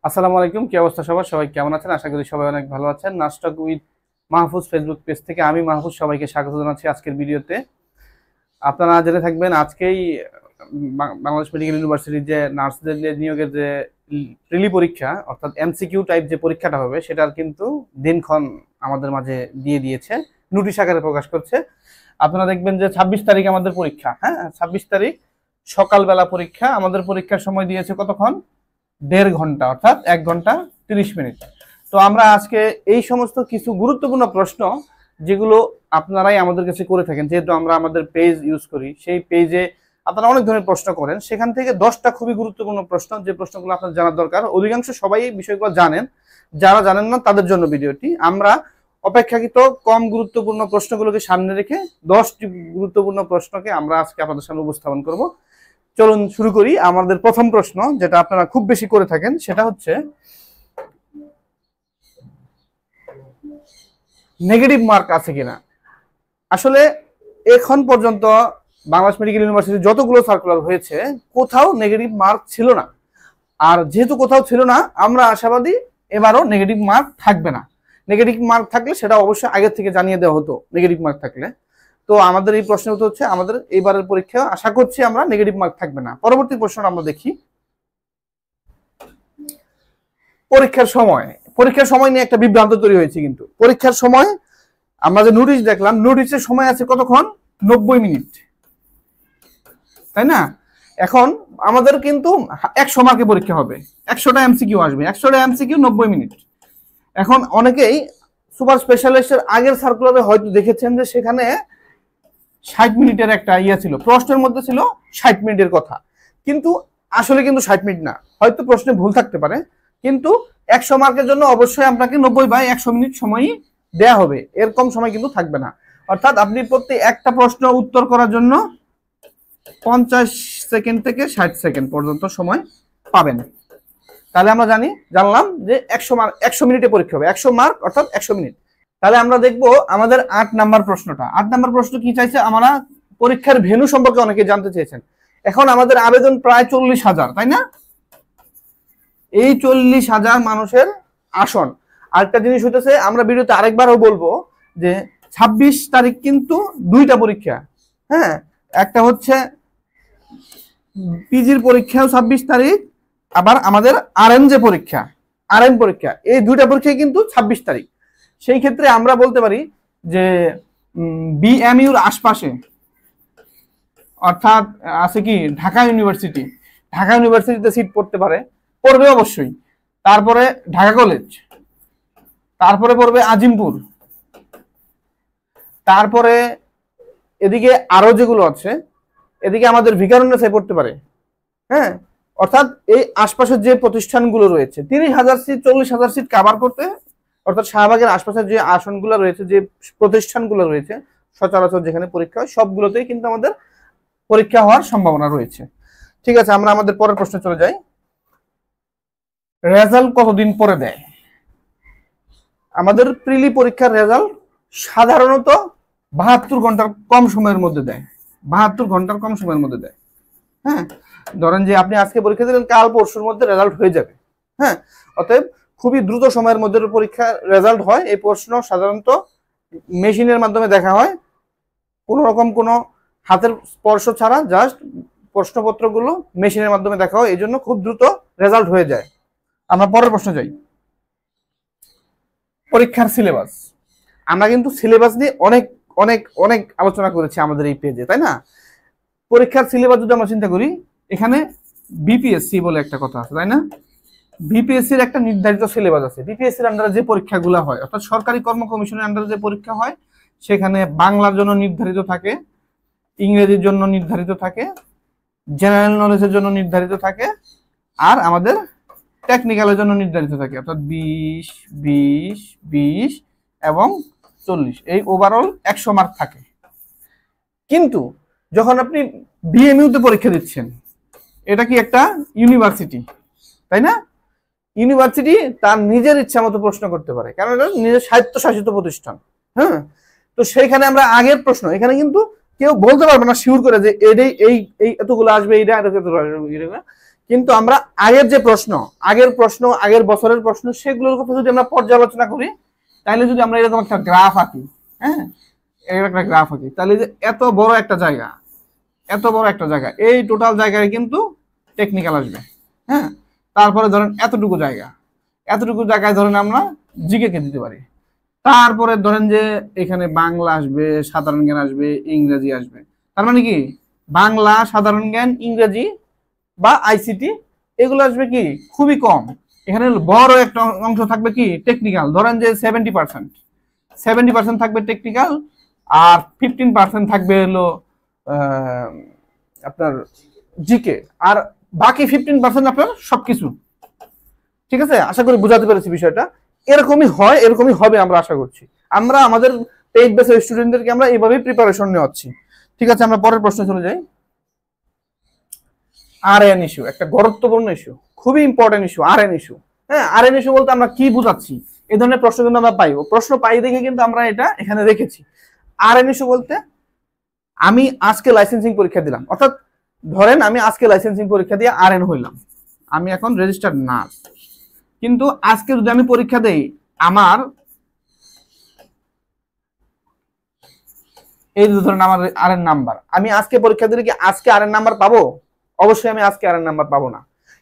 আসসালামু আলাইকুম, কি অবস্থা সবার? সবাই কেমন আছেন? আশা করি সবাই অনেক ভালো আছেন। নাস্টক উইথ মাহফুজ ফেসবুক পেজ থেকে আমি মাহফুজ সবাইকে স্বাগত জানাচ্ছি আজকের ভিডিওতে। আপনারা জেনে থাকবেন আজকেই বাংলাদেশ মেডিকেল ইউনিভার্সিটির যে নার্সদের নিয়োগের যে প্রিলি পরীক্ষা অর্থাৎ এমসিকিউ টাইপ যে পরীক্ষাটা হবে সেটার কিন্তু দিনক্ষণ আমাদের মাঝে দিয়ে দিয়েছে, নোটিশ আকারে প্রকাশ করছে। আপনারা দেখবেন যে 26 তারিখ আমাদের পরীক্ষা। হ্যাঁ, 26 তারিখ সকালবেলা পরীক্ষা। আমাদের পরীক্ষার সময় দিয়েছে কতক্ষণ? 1.5 ঘন্টা, অর্থাৎ 1 ঘন্টা 30 মিনিট। তো আমরা আজকে এই সমস্ত কিছু গুরুত্বপূর্ণ প্রশ্ন যেগুলো আপনারাই আমাদের কাছে করে থাকেন, যেহেতু আমরা আমাদের পেজ ইউজ করি, সেই পেজে আপনারা অনেক ধরনের প্রশ্ন করেন, সেখান থেকে 10টা খুবই গুরুত্বপূর্ণ প্রশ্ন, যে প্রশ্নগুলো আপনার জানার দরকার। অধিকাংশ সবাই এই বিষয়গুলো জানেন, যারা জানেন না তাদের জন্য ভিডিওটি। আমরা অপেক্ষাকৃত কম গুরুত্বপূর্ণ প্রশ্নগুলোকে সামনে রেখে 10টি গুরুত্বপূর্ণ প্রশ্নকে আমরা আজকে আপনাদের সামনে উপস্থাপন করব। চলুন শুরু করি। আমাদের প্রথম প্রশ্ন, যেটা আপনারা খুব বেশি করে থাকেন, সেটা হচ্ছে নেগেটিভ মার্ক আছে কিনা। আসলে এখন পর্যন্ত বাংলাদেশ মেডিকেল ইউনিভার্সিটি যতগুলো সার্কুলার হয়েছে কোথাও নেগেটিভ মার্ক ছিল না। আর যেহেতু কোথাও ছিল না, আমরা আশাবাদী এবারও নেগেটিভ মার্ক থাকবে না। নেগেটিভ মার্ক থাকলে সেটা অবশ্যই আগের থেকে জানিয়ে দেওয়া হতো, নেগেটিভ মার্ক থাকলে। তো আমাদের এই প্রশ্নের উত্তর হচ্ছে আমাদের এইবারের পরীক্ষা আশা করছি আমরা নেগেটিভ মার্ক থাকবে না। পরবর্তী প্রশ্নটা আমরা দেখি। পরীক্ষার সময় নিয়ে একটা বিভ্রান্ত তৈরি হয়েছে। কিন্তু পরীক্ষার সময় আমরা যে নোটিশ দেখলাম, নোটিশের সময় আছে কতক্ষণ? 90 মিনিট, তাই না? এখন আমাদের কিন্তু 100 মার্কে পরীক্ষা হবে, 100টা এমসিকিউ আসবে, 100টা এমসিকিউ 90 মিনিট। এখন অনেকেই সুপার স্পেশালিস্টের আগের সার্কুলারে হয়তো দেখেছেন যে সেখানে 60 মিনিটের একটা ইয়ে ছিল, প্রশ্নের মধ্যে ছিল 60 মিনিটের কথা, কিন্তু আসলে কিন্তু 60 মিনিট না। হয়তো প্রশ্নে ভুল থাকতে পারে, কিন্তু 100 মার্কের জন্য অবশ্যই আপনাকে 90/100 মিনিট সময়ই দেয়া হবে, এর কম সময় কিন্তু থাকবে না। অর্থাৎ আপনি প্রতি একটা প্রশ্ন উত্তর করার জন্য 50 সেকেন্ড থেকে 60 সেকেন্ড পর্যন্ত সময় পাবেন। তাহলে আমরা জানলাম যে 100 মিনিটে পরীক্ষা হবে, 100 মার্ক অর্থাৎ 100 মিনিট। তাহলে আমরা দেখবো আমাদের 8 নাম্বার প্রশ্নটা। 8 নাম্বার প্রশ্ন কি চাইছে? আমরা পরীক্ষার ভেন্যু সম্পর্কে অনেকে জানতে চেয়েছেন। এখন আমাদের আবেদন প্রায় 40,000, তাই না? এই 40,000 মানুষের আসন। আরেকটা জিনিস হইতেছে, আমরা ভিডিওতে আরেকবারও বলবো যে 26 তারিখ কিন্তু 2টা পরীক্ষা। হ্যাঁ, একটা হচ্ছে পিজির পরীক্ষাও 26 তারিখ, আবার আমাদের আরএন পরীক্ষা, এই 2টা পরীক্ষাই কিন্তু 26 তারিখ। সেই ক্ষেত্রে আমরা বলতে পারি যে বিএমইউর আশপাশে, অর্থাৎ আছে কি ঢাকা ইউনিভার্সিটিতে সিট পড়বে অবশ্যই। তারপরে ঢাকা কলেজ, তারপরে পড়বে আজিমপুর, তারপরে এদিকে আরো যেগুলো আছে, এদিকে আমাদের ভিকারুননিসায় পড়তে পারে। হ্যাঁ, অর্থাৎ এই আশপাশের যে প্রতিষ্ঠানগুলো রয়েছে 30,000 সিট 40,000 সিট কাভার করতে, অর্থাৎ শাহবাগের আশপাশের যে আসনগুলো রয়েছে, যে প্রতিষ্ঠানগুলো রয়েছে সচরাচর যেখানে পরীক্ষা হয়, সবগুলোতেই কিন্তু আমাদের পরীক্ষা হওয়ার সম্ভাবনা রয়েছে। ঠিক আছে, আমরা আমাদের পরের প্রশ্নে চলে যাই। রেজাল্ট কতদিন পরে দেয়? আমাদের প্রিলি পরীক্ষার রেজাল্ট সাধারণত 72 ঘন্টার কম সময়ের মধ্যে দেয়। 72 ঘন্টার কম সময়ের মধ্যে দেয়। হ্যাঁ, ধরেন যে আপনি আজকে পরীক্ষা দিলেন, কাল পরশুর মধ্যে রেজাল্ট হয়ে যাবে। হ্যাঁ, অতএব খুবই দ্রুত সময়ের মধ্যে পরীক্ষা রেজাল্ট হয়। এই প্রশ্ন সাধারণত মেশিনের মাধ্যমে দেখা হয়, কোনো রকম কোনো হাতের স্পর্শ ছাড়া, জাস্ট প্রশ্নপত্রগুলো মেশিনের মাধ্যমে দেখা হয়, এই জন্য খুব দ্রুত রেজাল্ট হয়ে যায়। আমরা পরের প্রশ্ন যাই। পরীক্ষার সিলেবাস। আমরা কিন্তু সিলেবাস নিয়ে অনেক অনেক অনেক আলোচনা করেছি আমাদের এই পেজে, তাই না? পরীক্ষার সিলেবাস যদি আমরা চিন্তা করি, এখানে বিপিএসসি বলে একটা কথা আছে, তাই না? বিপিএসসির একটা নির্ধারিত সিলেবাস আছে। বিপিএসসির আন্ডারে যে পরীক্ষাগুলো হয়, অর্থাৎ সরকারি কর্ম কমিশনের আন্ডারে যে পরীক্ষা হয়, সেখানে বাংলার জন্য নির্ধারিত থাকে, ইংরেজির জন্য নির্ধারিত থাকে, জেনারেল নলেজের জন্য নির্ধারিত থাকে, আর আমাদের টেকনিক্যালের জন্য নির্ধারিত থাকে, অর্থাৎ 20, 20, 20 এবং 40, এই ওভারঅল 100 মার্ক থাকে। কিন্তু যখন আপনি বিএমইউতে পরীক্ষা দিচ্ছেন, এটা কি একটা ইউনিভার্সিটি, তাই না? ইউনিভার্সিটি তার নিজের ইচ্ছা মতো প্রশ্ন করতে পারে, কারণ এটা নিজের স্বায়ত্তশাসিত প্রতিষ্ঠান। হ্যাঁ, তো সেইখানে আমরা আগের প্রশ্ন, এখানে কিন্তু কেউ বলতে পারবে না শিওর করে যে এই এতগুলো আসবে, এইটা কিন্তু আমরা আগের বছরের প্রশ্ন সেগুলোর কথা যদি আমরা পর্যালোচনা করি, তাহলে যদি আমরা এরকম একটা গ্রাফ আঁকি, হ্যাঁ এরকম একটা গ্রাফ আঁকি, তাহলে যে এত বড় একটা জায়গা, এই টোটাল জায়গায় কিন্তু টেকনিক্যাল আসবে। হ্যাঁ, তারপরে ধরেন এতটুকু জায়গায় ধরেন আমরা জিকে কে দিতে পারি। তারপরে ধরেন যে এখানে বাংলা আসবে, সাধারণ জ্ঞান আসবে, ইংরেজি আসবে। তার মানে কি বাংলা, সাধারণ জ্ঞান, ইংরেজি বা আইসিটি এগুলো আসবে কি খুবই কম। এখানে বড় একটা অংশ থাকবে কি টেকনিক্যাল, ধরেন যে 70% থাকবে টেকনিক্যাল, আর 15% থাকবে হলো আপনার জিকে, আর বাকি 15% আপনার সবকিছু। ঠিক আছে, আশা করি বুঝাতে পেরেছি বিষয়টা। এরকমই হবে আমরা আশা করছি। আমরা আমাদের পেইড বেসের স্টুডেন্টদেরকে আমরা এইভাবেই প্রিপারেশন নেওয়াচ্ছি। ঠিক আছে, আমরা পরের প্রশ্নে চলে যাই। আরএন ইস্যু একটা গুরুত্বপূর্ণ ইস্যু, খুবই ইম্পর্টেন্ট ইস্যু, আরএন ইস্যু। হ্যাঁ, আরএন ইস্যু বলতে আমরা কি বুঝাচ্ছি, এই ধরনের প্রশ্ন কিন্তু আমরা পাই দেখে কিন্তু আমরা এটা এখানে রেখেছি। আরএন ইস্যু বলতে আমি আজকে লাইসেন্সিং পরীক্ষা দিলাম, অর্থাৎ ধরেন আমি আজকে লাইসেন্সিং পরীক্ষা দিয়ে আরএন হইলাম, আমি এখন রেজিস্টার্ড নার্স। কিন্তু আজকে যদি আমি পরীক্ষা দেই, আমার এই ধরেন আমার আরএন নাম্বার, আমি আজকে পরীক্ষা দিলে কি আজকে আরএন নাম্বার পাবো? অবশ্যই আমি আজকে আরএন নাম্বার পাবো না।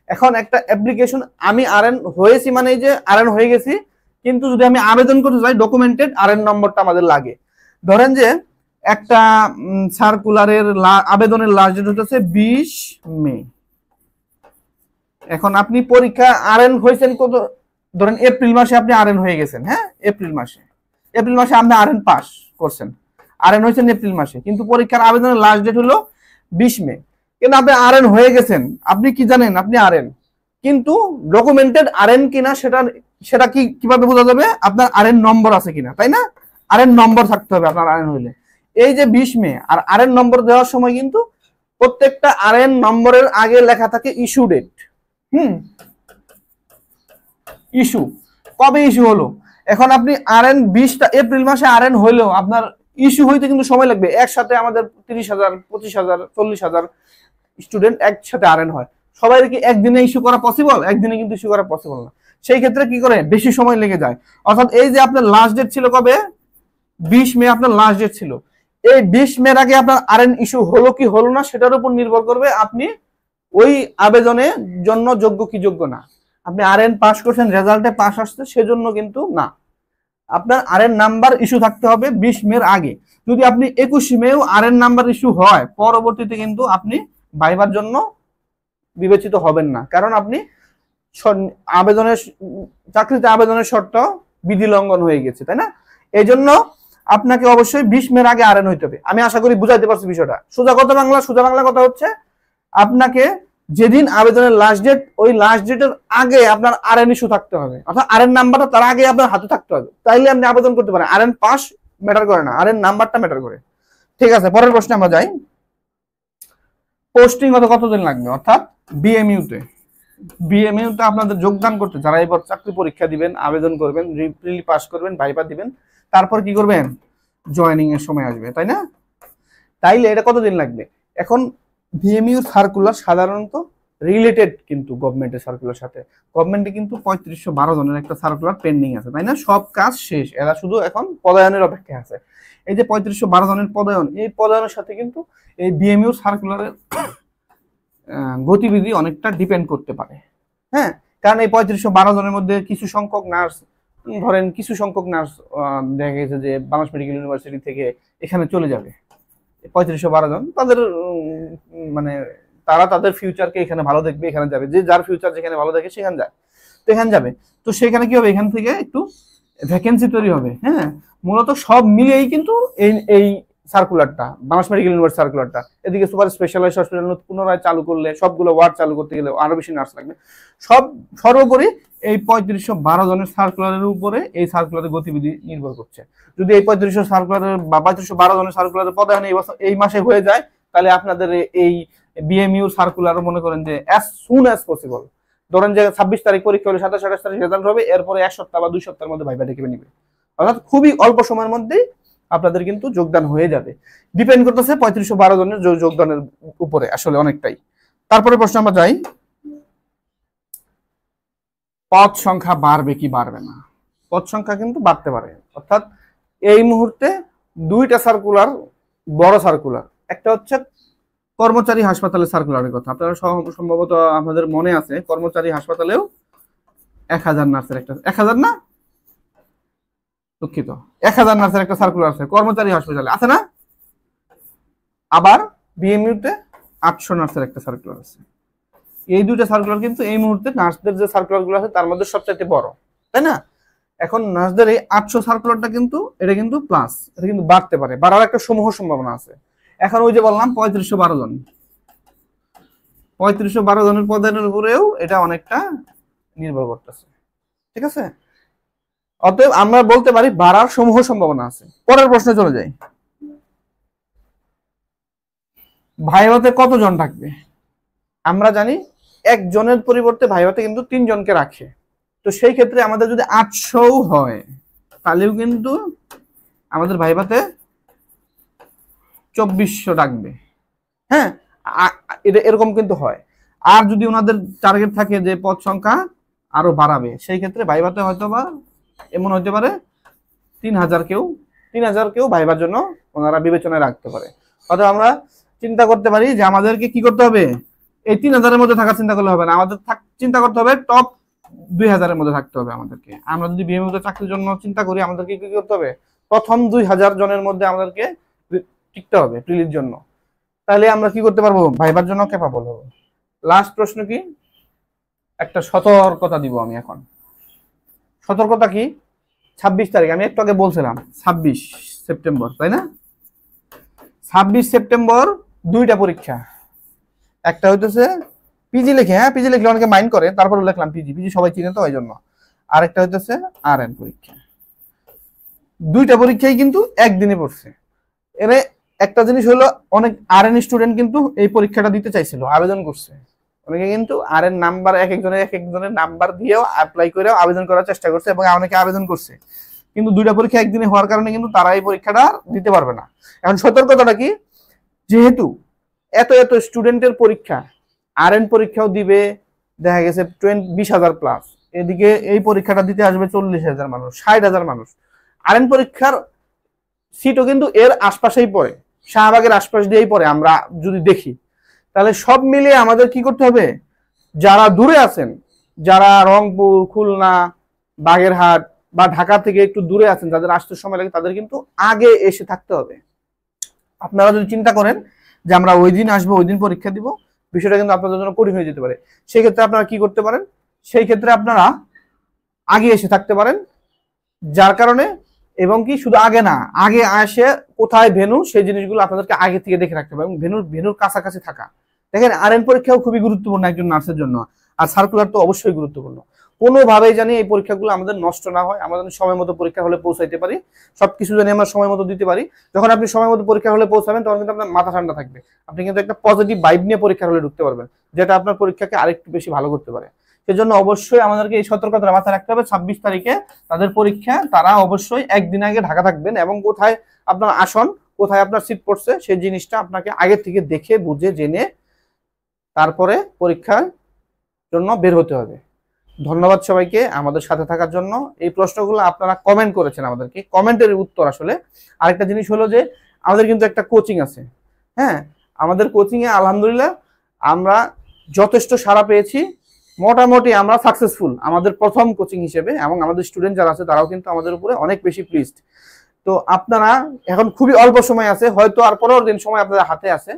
এখন একটা অ্যাপ্লিকেশন, আমি আরএন হয়েছি মানে এই যে আরএন হয়ে গেছি, কিন্তু যদি আমি আবেদন করতে যাই ডকুমেন্টেড আরএন নম্বরটা আমাদের লাগে। ধরেন যে একটা সার্কুলারের আবেদনের লাস্ট ডেট হচ্ছে 20 মে। এখন আপনি পরীক্ষা আরএন হয়েছেন কত, ধরেন এপ্রিল মাসে আপনি আরএন হয়ে গেছেন। হ্যাঁ, এপ্রিল মাসে আপনি আরএন পাস করছেন, আরএন হয়েছেন এপ্রিল মাসে, কিন্তু পরীক্ষার আবেদনের লাস্ট ডেট হলো 20 মে। কিন্তু আপনি আরএন হয়ে গেছেন, আপনি কি জানেন আপনি আরএন, কিন্তু ডকুমেন্টেড আরএন কিনা সেটা কিভাবে বোঝা যাবে? আপনার আরএন নম্বর আছে কিনা, তাই না? আরএন নম্বর থাকতে হবে আপনার আরএন হইলে। এই যে 20 মে আর আরএন নম্বর দেওয়ার সময় কিন্তু প্রত্যেকটা আরএন নম্বরের আগে লেখা থাকে ইস্যু ডেট। ইস্যু কবে ইস্যু হলো। এখন আপনি আরএন 20টা এপ্রিল মাসে আরএন হইলেও আপনার ইস্যু হইতে কিন্তু সময় লাগবে। একসাথে আমাদের 30,000, 25,000, 40,000 স্টুডেন্ট একসাথে আরএন হয়। সবাই কি একদিনে ইস্যু করা পসিবল? একদিনে কিন্তু ইস্যু করা পসিবল না। সেই ক্ষেত্রে কি করে বেশি সময় লেগে যায়। অর্থাৎ এই যে আপনার লাস্ট ডেট ছিল কবে, 20 মে আপনার লাস্ট ডেট ছিল, এই 20 মের আগে আপনার আরএন ইস্যু হলো কি হলো না সেটার উপর নির্ভর করবে আপনি ওই আবেদনের জন্য যোগ্য কি যোগ্য না। আপনি আরএন পাস করছেন, রেজাল্টে পাস আসছে সেজন্য কিন্তু না, আপনার আরএন নাম্বার ইস্যু থাকতে হবে 20 মের আগে। যদি আপনি 21 মেও আরএন নাম্বার ইস্যু হয়, পরবর্তীতে কিন্তু আপনি ভাইবার জন্য বিবেচিত হবেন না, কারণ আপনি চাকরিতে আবেদনের শর্ত বিধি লঙ্ঘন হয়ে গেছে, তাই না? এই জন্য আপনাকে অবশ্যই 20 মের আগে আরএন হইতে হবে। আমি আশা করি বুঝাইতে পারছি বিষয়টা। সোজা বাংলা কথা হচ্ছে আপনাকে যেদিন আবেদনের লাস্ট ডেট, ওই লাস্ট ডেটের আগে আপনার আরএন ইস্যু থাকতে হবে, অর্থাৎ আরএন নাম্বারটা তার আগে আপনার হাতে থাকতে হবে, তাইলে আপনি আবেদন করতে পারেন। আরএন পাস ম্যাটার করে না, আরএন নাম্বারটা ম্যাটার করে। ঠিক আছে, পরের প্রশ্নে আমরা যাই। পোস্টিং কতদিন লাগবে, অর্থাৎ বিএমইউতে আপনাদের যোগদান করতে, যারা এবার চাকরি পরীক্ষা দিবেন, আবেদন করবেন, প্রিলি পাস করবেন, ভাইবা দিবেন, তারপর কি করবেন, জয়েনিং এর সময় আসবে, তাই না? তাইলে এটা কতদিন লাগবে? এখন বিএমইউ সার্কুলার সাধারণত রিলেটেড কিন্তু গভর্নমেন্টের সার্কুলার সাথে, গভর্নমেন্টে কিন্তু 3512 জনের একটা সার্কুলার পেন্ডিং আছে, তাই না? সব কাজ শেষ, এরা শুধু এখন পদায়নের অপেক্ষায় আছে। এই যে 3512 জনের পদায়ন, এই পদায়নের সাথে কিন্তু এই বিএমইউ সার্কুলারের গতিবিধি অনেকটা ডিপেন্ড করতে পারে। হ্যাঁ, কারণ এই 3512 জনের মধ্যে কিছু সংখ্যক নার্স দেখা গেছে যে বাংলাদেশ মেডিকেল ইউনিভার্সিটি থেকে এখানে চলে যাবে। 3512 জন তাদের মানে তারা তাদের ফিউচারকে এখানে ভালো দেখবে, এখানে যাবে, যে যার ফিউচার যেখানে ভালো দেখে সেখানে যায়, তো এখানে যাবে। তো সেখানে কি হবে, এখান থেকে একটু ভ্যাকেন্সি তৈরি হবে। হ্যাঁ, মূলত সব মিলিয়েই কিন্তু এই সার্কুলারটা, বাংলাদেশ মেডিকেল ইউনিভার্সিটি সার্কুলারটা, এদিকে সুপার স্পেশালাইজড হসপিটাল পুনরায় চালু করলে সবগুলো ওয়ার্ড চালু করতে গেলে আরো বেশি নার্স লাগবে। সর্বোপরি এই 3512 জনের সার্কুলারের উপরে এই সার্কুলারের গতিবিধি নির্ভর করছে। যদি এই 3512 জনের সার্কুলারের পদায়ন এই মাসে হয়ে যায়, তাহলে আপনাদের এই বিএমইউ সার্কুলার মনে করেন যে অ্যাজ সুন অ্যাজ পসিবল, ধরেন যে 26 তারিখ পরীক্ষা হলে 27-28 তারিখ রেজাল্ট হবে, এরপরে 1 সপ্তাহ বা 2 সপ্তাহের মধ্যে ভাইবা ডেকে নিবে, অর্থাৎ খুবই অল্প সময়ের মধ্যেই আপনাদের কিন্তু যোগদান হয়ে যাবে। ডিপেন্ড করতেছে 3512 জনের যোগদানের উপরে আসলে অনেকটাই। তারপরে প্রশ্ন আমরা যাই, পদ সংখ্যা বাড়বে কি বাড়বে না? পদ সংখ্যা কিন্তু বাড়তে পারে। অর্থাৎ এই মুহূর্তে দুইটা সার্কুলার, বড় সার্কুলার, একটা হচ্ছে কর্মচারী হাসপাতালের সার্কুলারের কথা, আপনারা সম্ভবত আপনাদের মনে আছে কর্মচারী হাসপাতালেও 1000 নার্সের একটা, 1000 না, দুঃখিত, 1000 নার্সের একটা সার্কুলার আছে কর্মচারী হাসপাতালে, আছে না? আবার বিএমইউতে 800 নার্সের একটা সার্কুলার আছে। এই দুইটা সার্কুলার কিন্তু এই মুহূর্তে নার্সদের যে সার্কুলার গুলো আছে তার মধ্যে সবচেয়ে বড়, তাই না? এখন নার্সদের এই 800 সার্কুলারটা কিন্তু এটা কিন্তু প্লাস, এটা কিন্তু বাড়তে পারে, বাড়ার একটা সমূহ সম্ভাবনা আছে। এখন ওই যে বললাম 3512 জন, 3512 জনের পদের উপরেও এটা অনেকটা নির্ভর করতেছে, ঠিক আছে? অতএব আমরা বলতে পারি বাড়ার সমূহ সম্ভাবনা আছে। পরের প্রশ্নে চলে যাই, ভাইভাতে কতজন থাকবে? আমরা জানি একজনের পরিবর্তে ভাইভাতে কিন্তু 3 জনকে রাখে। তো সেই ক্ষেত্রে আমাদের যদি 800 হয় তাহলেও কিন্তু আমাদের ভাইভাতে 2400 ডাকবে। হ্যাঁ, এটা এরকম কিন্তু হয়। আর যদি ওনাদের টার্গেট থাকে যে পদ সংখ্যা আরো বাড়াবে, সেই ক্ষেত্রে ভাইভাতে হয়তো বা এমন হতে পারে 3000 কেউ ভাইবার জন্য ওনারা বিবেচনায় রাখতে পারে। অর্থাৎ আমরা চিন্তা করতে পারি যে আমাদেরকে কি করতে হবে, এই 3000-এর মধ্যে থাকার চিন্তা করলে হবে না, আমাদের চিন্তা করতে হবে টপ 2000-এর মধ্যে থাকতে হবে আমাদেরকে। আমরা যদি বিএমইউতে চাকরির জন্য চিন্তা করি, আমাদেরকে কি করতে হবে, প্রথম 2000 জনের মধ্যে আমাদেরকে টিকতে হবে প্রিলির জন্য। তাহলে আমরা কি করতে পারবো, ভাইবার জন্য ক্যাপাবল হবো। লাস্ট প্রশ্ন কি, একটা সতর্কতা দিব আমি এখন। সতর্কতা কি? 26 তারিখ, আমি একটু আগে বলছিলাম 26 সেপ্টেম্বর, তাই না? 26 সেপ্টেম্বর দুইটা পরীক্ষা, একটা হইতেছে পিজি লিখে, হ্যাঁ পিজি লিখলে অনেকে মাইন্ড করে, তারপরে লিখলাম পিজি সবাই চিনে তো ওই জন্য। আরেকটা হইতেছে আরএন পরীক্ষা। দুইটা পরীক্ষাই কিন্তু একদিনে পড়ছে। এর একটা জিনিস হলো, অনেক আরএন স্টুডেন্ট কিন্তু এই পরীক্ষাটা দিতে চাইছিল, আবেদন করছে। অনেকে কিন্তু আরএন নাম্বার এক একজনের নাম্বার দিয়েও অ্যাপ্লাই করেও আবেদন করার চেষ্টা করছে, এবং অনেকে আবেদন করছে, কিন্তু দুইটা পরীক্ষা একদিনে হওয়ার কারণে কিন্তু তারা এই পরীক্ষাটা দিতে পারবে না। এখন সতর্কতাটা কি, যেহেতু এত এত স্টুডেন্টের পরীক্ষা, আরএন পরীক্ষাও দিবে দেখা গেছে 20,000 প্লাস, এদিকে এই পরীক্ষাটা দিতে আসবে 40,000 মানুষ, 60,000 মানুষ। আরএন পরীক্ষার সিটও কিন্তু এর আশপাশেই পড়ে, শাহবাগের আশপাশ দিয়েই পড়ে। আমরা যদি দেখি তাহলে সব মিলিয়ে আমাদের কি করতে হবে, যারা দূরে আছেন, যারা রংপুর, খুলনা, বাগেরহাট বা ঢাকা থেকে একটু দূরে আছেন, যাদের আসতে সময় লাগে, তাদের কিন্তু আগে এসে থাকতে হবে। আপনারা যদি চিন্তা করেন যে আমরা ওই দিন আসবো, ওই দিন পরীক্ষা দিব, বিষয়টা কিন্তু আপনাদের জন্য কঠিন হয়ে যেতে পারে। সেই ক্ষেত্রে আপনারা কি করতে পারেন, সেই ক্ষেত্রে আপনারা আগে এসে থাকতে পারেন, যার কারণে, এবং কি শুধু আগে না, আগে আসে কোথায় ভেন্যু সেই জিনিসগুলো আপনাদেরকে আগে থেকে দেখে রাখতে হবে, এবং ভেন্যুর কাছাকাছি থাকা। দেখেন আরএন পরীক্ষাও খুবই গুরুত্বপূর্ণ একজন নার্সের জন্য, আর সার্কুলার তো অবশ্যই গুরুত্বপূর্ণ। কোনোভাবেই জানি এই পরীক্ষাগুলো আমাদের নষ্ট না হয়, আমরা যেন সময় মতো পরীক্ষা হলে পৌঁছাইতে পারি, সবকিছু জানি আমরা সময় মতো দিতে পারি। যখন আপনি সময় মতো পরীক্ষা হলে পৌঁছাবেন, তখন কিন্তু আপনার মাথা ঠান্ডা থাকবে, আপনি কিন্তু একটা পজিটিভ ভাইব নিয়ে পরীক্ষা হলে ঢুকতে পারবেন, যেটা আপনার পরীক্ষাকে আরেকটু বেশি ভালো করতে পারে। সেজন্য অবশ্যই আমাদেরকে এই সতর্কতা মাথায় রাখতে হবে। 26 তারিখে তাদের পরীক্ষা, তারা অবশ্যই একদিন আগে ঢাকা থাকবেন, এবং কোথায় আপনার আসন, কোথায় আপনার সিট পড়ছে, সেই জিনিসটা আপনাকে আগে থেকে দেখে বুঝে জেনে তারপরে পরীক্ষার জন্য বের হতে হবে। ধন্যবাদ সবাইকে আমাদের সাথে থাকার জন্য। এই প্রশ্নগুলো আপনারা কমেন্ট করেছেন আমাদেরকে, কমেন্টের উত্তর আসলে। আরেকটা জিনিস হলো যে আমাদের কিন্তু একটা কোচিং আছে, হ্যাঁ, আমাদের কোচিংয়ে আলহামদুলিল্লাহ আমরা যথেষ্ট সাড়া পেয়েছি, মোটামুটি আমরা সাকসেসফুল আমাদের প্রথম কোচিং হিসেবে, এবং আমাদের স্টুডেন্ট যারা আছে তারাও কিন্তু আমাদের উপরে অনেক বেশি প্লিজড। তো আপনারা এখন খুবই অল্প সময় আছে, হয়তো আর 15 দিন সময় আপনাদের হাতে আছে,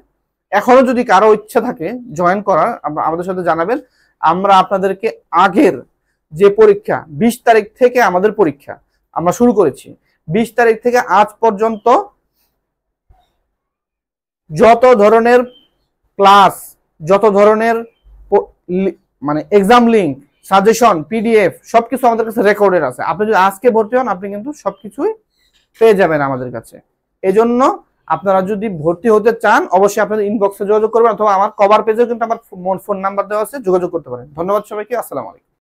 এখনো যদি কারো ইচ্ছা থাকে জয়েন করার, আমাদের সাথে জানাবেন। আমরা আপনাদেরকে আগের যে পরীক্ষা 20 তারিখ থেকে আমাদের পরীক্ষা আমরা শুরু করেছি, 20 তারিখ থেকে আজ পর্যন্ত যত ধরনের ক্লাস, যত ধরনের মানে এক্সাম লিংক, সাজেশন, পিডিএফ সবকিছু আমাদের কাছে রেকর্ডেড আছে। আপনি যদি আজকে ভর্তি হন, আপনি কিন্তু সবকিছুই পেয়ে যাবেন আমাদের কাছে। এজন্য আপনারা যদি ভর্তি হতে চান, অবশ্যই আপনাদের ইনবক্সে যোগাযোগ করবেন, অথবা আমার কভার পেজেও কিন্তু আমার ফোন নাম্বার দেওয়া আছে, যোগাযোগ করতে পারেন। ধন্যবাদ সবাইকে, আসসালামু আলাইকুম।